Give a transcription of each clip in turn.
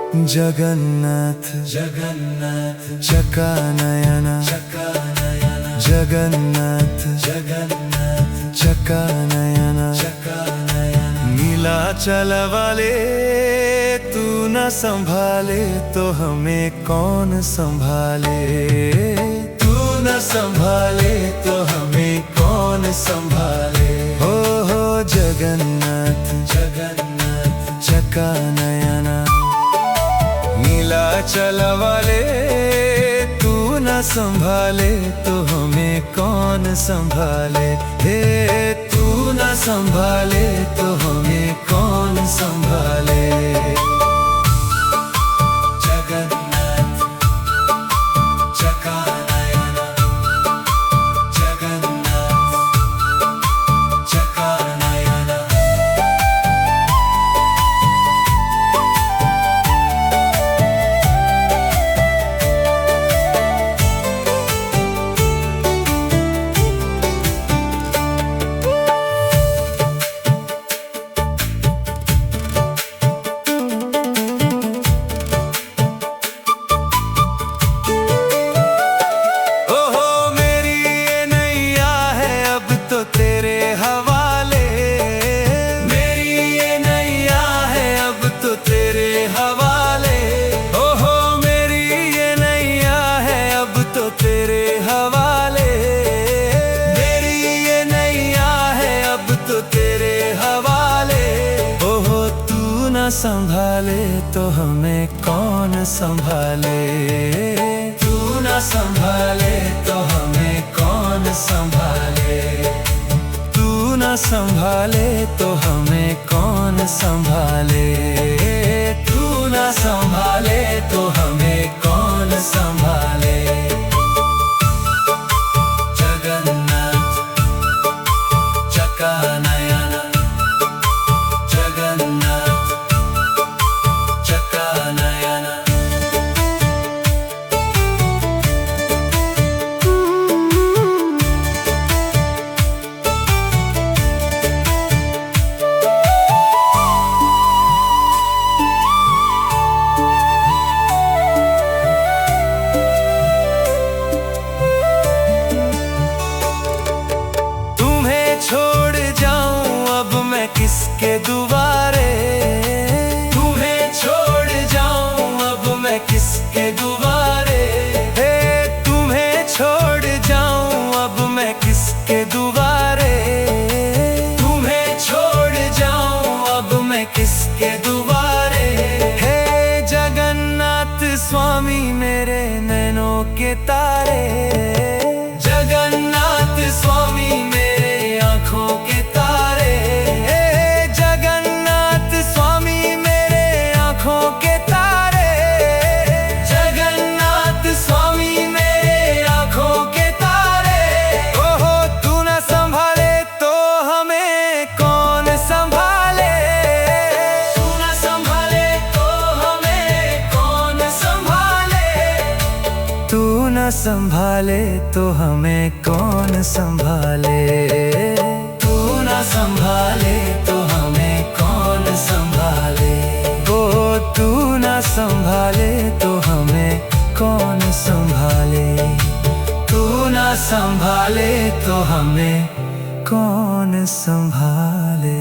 जगन्नाथ जगन्नाथ चकानयन चकानयन जगन्नाथ जगन्नाथ चकानयन चकानयन नीलाचल वाले तू न संभाले तो हमें कौन संभाले। तू न संभाले तो हमें कौन संभाले। हो जगन्नाथ जगन्नाथ चकानयन नीलाचल वाले तू न संभाले तो हमें कौन संभाले। हे तू न संभाले तो हमें कौन संभाले। जगन्नाथ चकानयन जगन्नाथ चकानयन संभाले तो हमें कौन संभाले। तू न संभाले तो हमें कौन संभाले। तू न संभाले तो हमें कौन संभाले। तू न संभाले तो हमें कौन संभाले। जगन्नाथ चकानयन जगन्नाथ किसके दुबारे। तुम्हें छोड़ जाऊं अब मैं किसके दुबारे। हे तुम्हें छोड़ जाऊं अब मैं किसके दुबारे। तुम्हें छोड़ जाऊं अब मैं किसके दुबारे। हे जगन्नाथ स्वामी मेरे नैनों के तारे। जगन्नाथ स्वामी मेरे आँखों के तारे। संभाले तो हमें कौन संभाले। तू न संभाले तो हमें कौन संभाले। ओ तू न संभाले तो हमें कौन संभाले। तू न संभाले तो हमें कौन संभाले।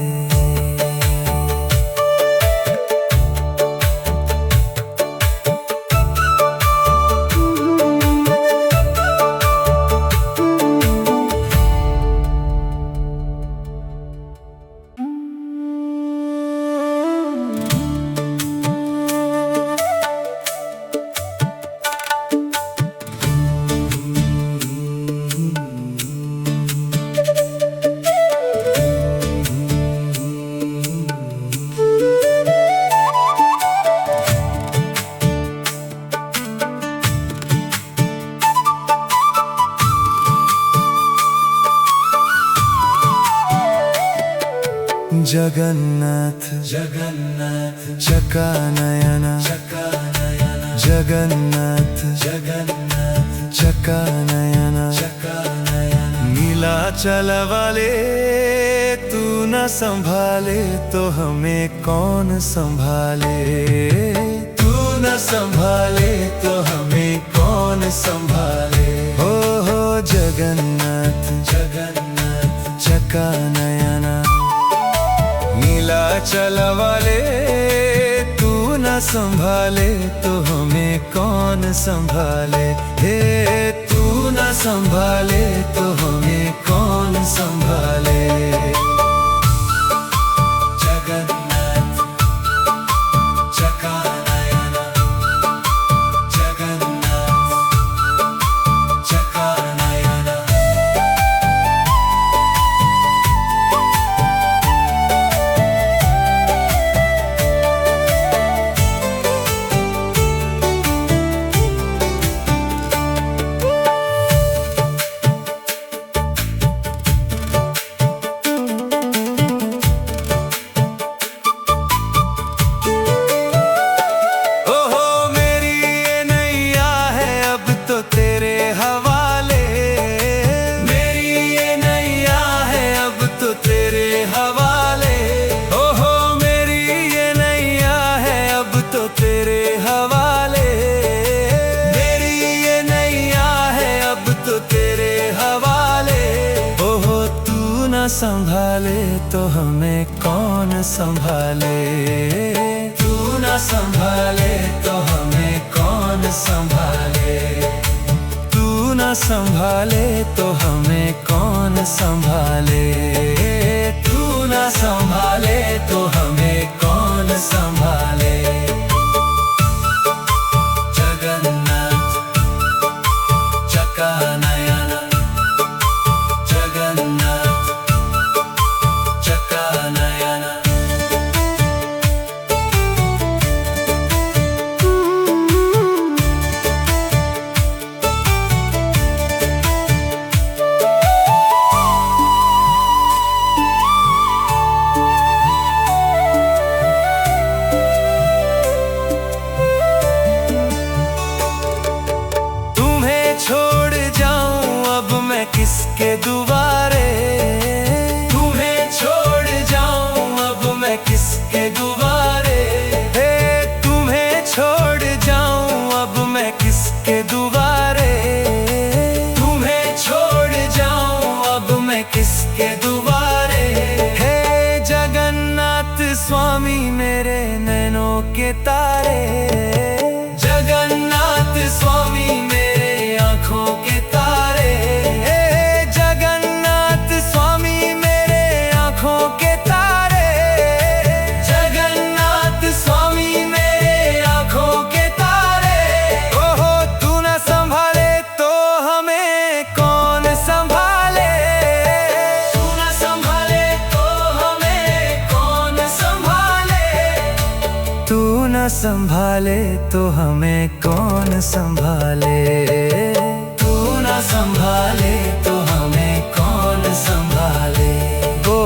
जगन्नाथ जगन्नाथ चकानयन चकानयन जगन्नाथ जगन्नाथ चकानयन चकानयन नीलाचल वाले तू न संभाले तो हमें कौन संभाले। तू संभाले तो हमें कौन संभाले। हे तू न संभाले तो हमें कौन संभाले। जगन्नाथ चकानयना, जगन्नाथ चकानयना। संभाले तो हमें कौन संभाले। तू न संभाले तो हमें कौन संभाले। तू न संभाले तो हमें कौन संभाले। तू न संभाले तो हमें कौन संभाले। जगन्नाथ चकानयना, जगन्नाथ चकानयना। तुम्हें छोड़ जाऊं अब मैं किसके दुआरे। तुम्हें छोड़ जाऊं अब मैं किसके दुआरे। हे तुम्हें छोड़ जाऊं अब मैं किसके दुआरे। तुम्हें छोड़ जाऊं अब मैं किसके दुआरे। हे जगन्नाथ स्वामी मेरे नैनों के तारे। जगन्नाथ स्वामी मेरे आँखों के तारे। हे जगन्नाथ स्वामी मेरे आँखों के तारे। जगन्नाथ स्वामी मेरे आँखों के तारे। ओहो तू न संभाले तो हमें कौन संभाले। तू न संभाले तो हमें कौन संभाले। तू न संभाले तो हमें कौन संभाले। तू न संभाले तो हमें कौन संभाले। ओ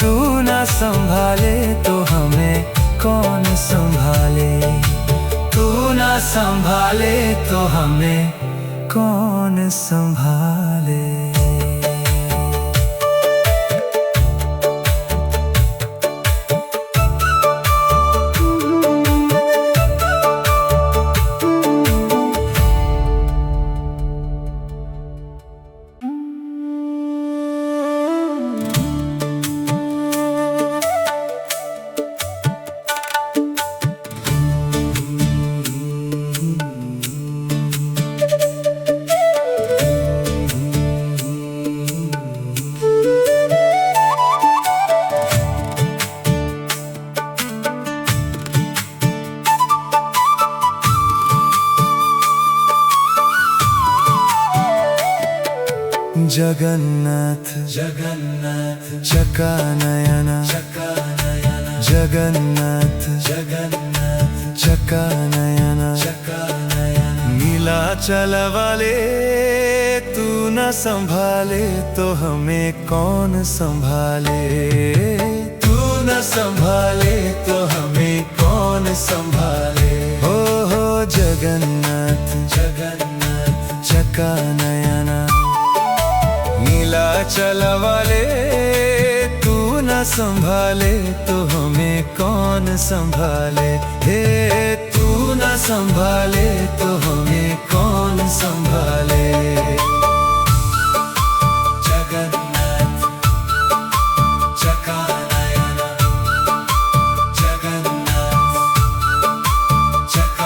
तू न संभाले तो हमें कौन संभाले। तू न संभाले तो हमें कौन संभाले। जगन्नाथ जगन्नाथ चकानयना, चकानयना। जगन्नाथ जगन्नाथ चकानयना, चकानयना। नीलाचल वाले तू न संभाले तो हमें कौन संभाले। तू न संभाले तो हमें कौन संभाले। हो जगन्नाथ जगन्नाथ चकानयना। नीलाचल वाले तू न संभाले तो हमें कौन संभाले। हे तू न संभाले तो हमें कौन संभाले। जगन्नाथ चकानयना, जगन्नाथ चकानयना।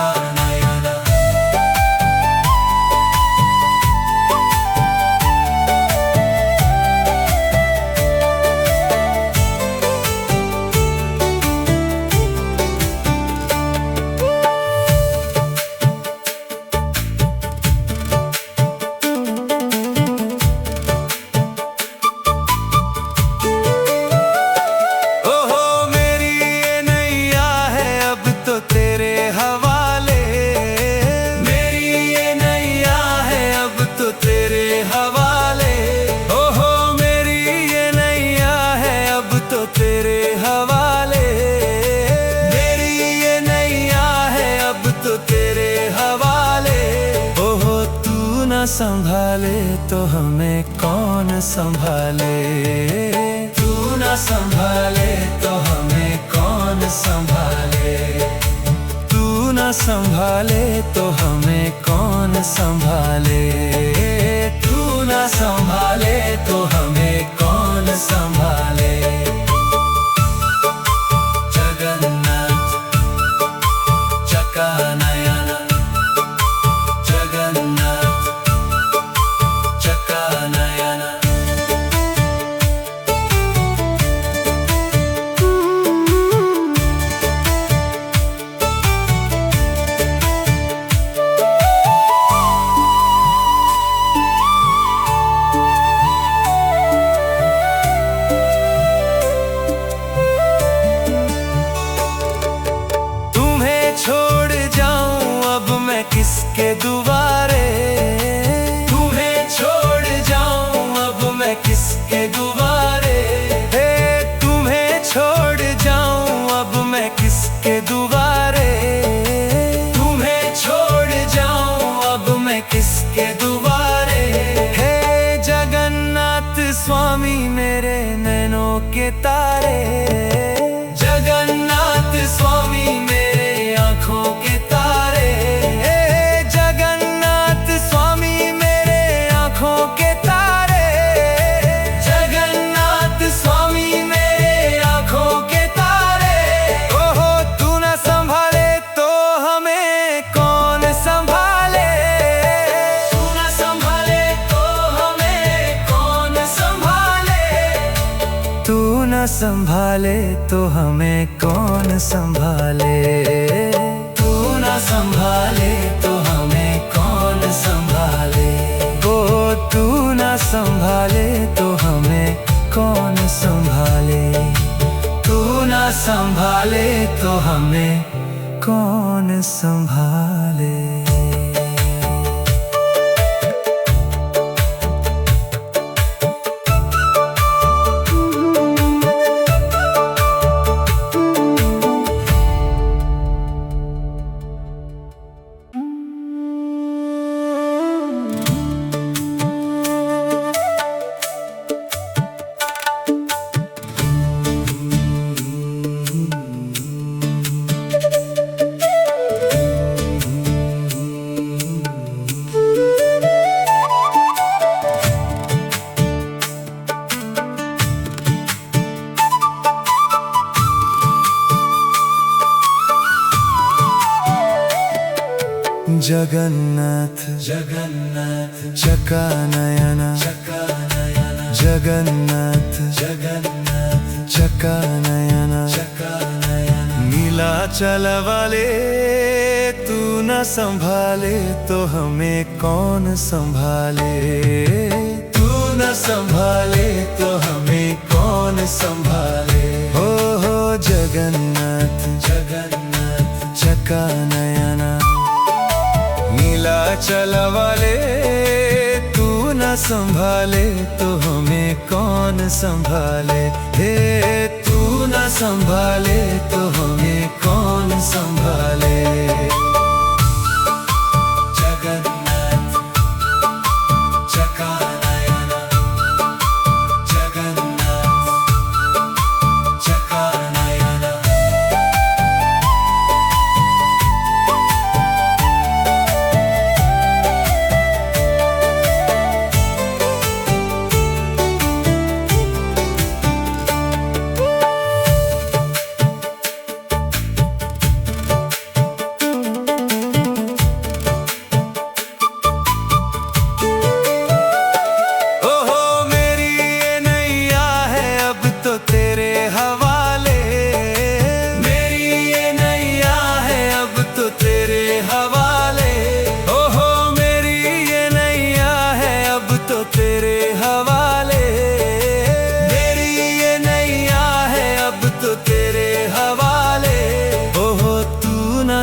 संभाले तो हमें कौन संभाले। तू न संभाले तो हमें कौन संभाले। तू न संभाले तो हमें कौन संभाले। तू न संभाले तो हमें कौन संभाले। जगन्नाथ चक्कानयन, जगन्नाथ चक्कानयन। छोड़ जाऊं अब मैं किसके दुआरे। तुम्हें छोड़ जाऊं अब मैं किसके दुआरे। तुम्हें छोड़ जाऊं अब मैं किसके दुआरे। तुम्हें छोड़ जाऊं अब मैं किसके दुआरे। हे जगन्नाथ स्वामी मेरे नैनों के तारे। जगन्नाथ स्वामी मेरे आँखों के तारे। जगन्नाथ स्वामी मेरे आँखों के तारे। जगन्नाथ स्वामी मेरे आँखों के तारे। ओहो तू न संभाले तो हमें कौन संभाले। तू न संभाले तो हमें कौन संभाले। तू न संभाले तो हमें कौन संभाले। तू न संभाले तो हमें कौन संभाले। ओ तू न संभाले तो हमें कौन संभाले। तू न संभाले तो हमें कौन संभाले। जगन्नाथ जगन्नाथ चक्कानयन, चक्कानयन। जगन्नाथ जगन्नाथ चक्कानयन, चक्कानयन। नीलाचल वाले तू न संभाले तो हमें कौन संभाले। तू न संभाले तो हमें कौन संभाले। हो जगन्नाथ जगन्नाथ चक्कानयन। नीलाचल वाले तू न संभाले तो हमें कौन संभाले। हे तू न संभाले तो हमें कौन संभाले। जगन्नाथ चक्कानयन, जगन्नाथ चक्कानयन।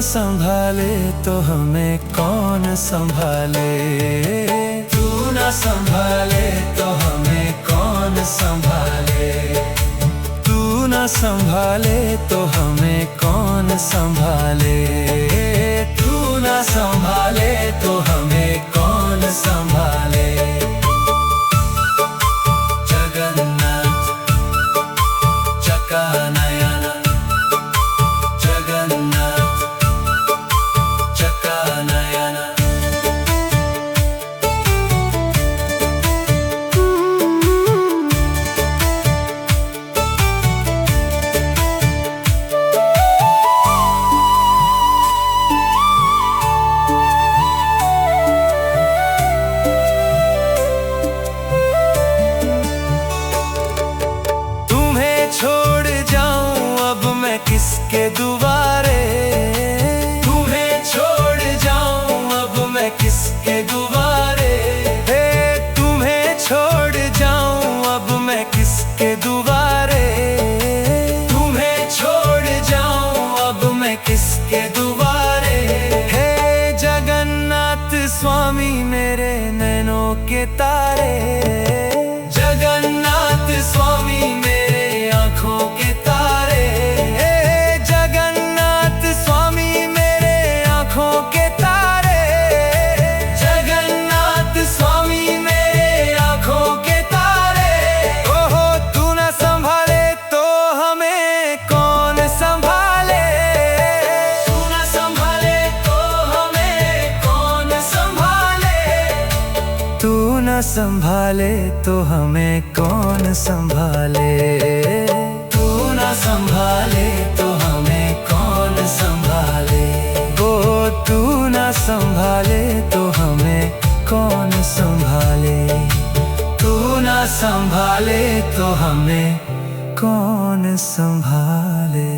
संभाले तो हमें कौन संभाले। तू न संभाले तो हमें कौन संभाले। तू न संभाले तो हमें कौन संभाले। तू न संभाले तो हमें कौन संभाले। किसके दुआरे, तुम्हें छोड़ जाऊं अब मैं किसके दुआरे, तुम्हें छोड़ जाऊं अब मैं किसके दुआरे, तुम्हें छोड़ जाऊं अब मैं किसके दुआरे। हे जगन्नाथ स्वामी मेरे नैनों के तारे, जगन्नाथ स्वामी मेरे आँखों के तारे, जगन्नाथ स्वामी मेरे आँखों के तारे, जगन्नाथ स्वामी मेरे आँखों के तारे। ओहो तू न संभाले तो हमें कौन संभाले, तू न संभाले तो हमें कौन संभाले, तू न संभाले तो हमें कौन संभाले, तू न संभाले तो हमें कौन संभाले, ओ तू न संभाले तो हमें कौन संभाले, तू न संभाले तो हमें कौन संभाले।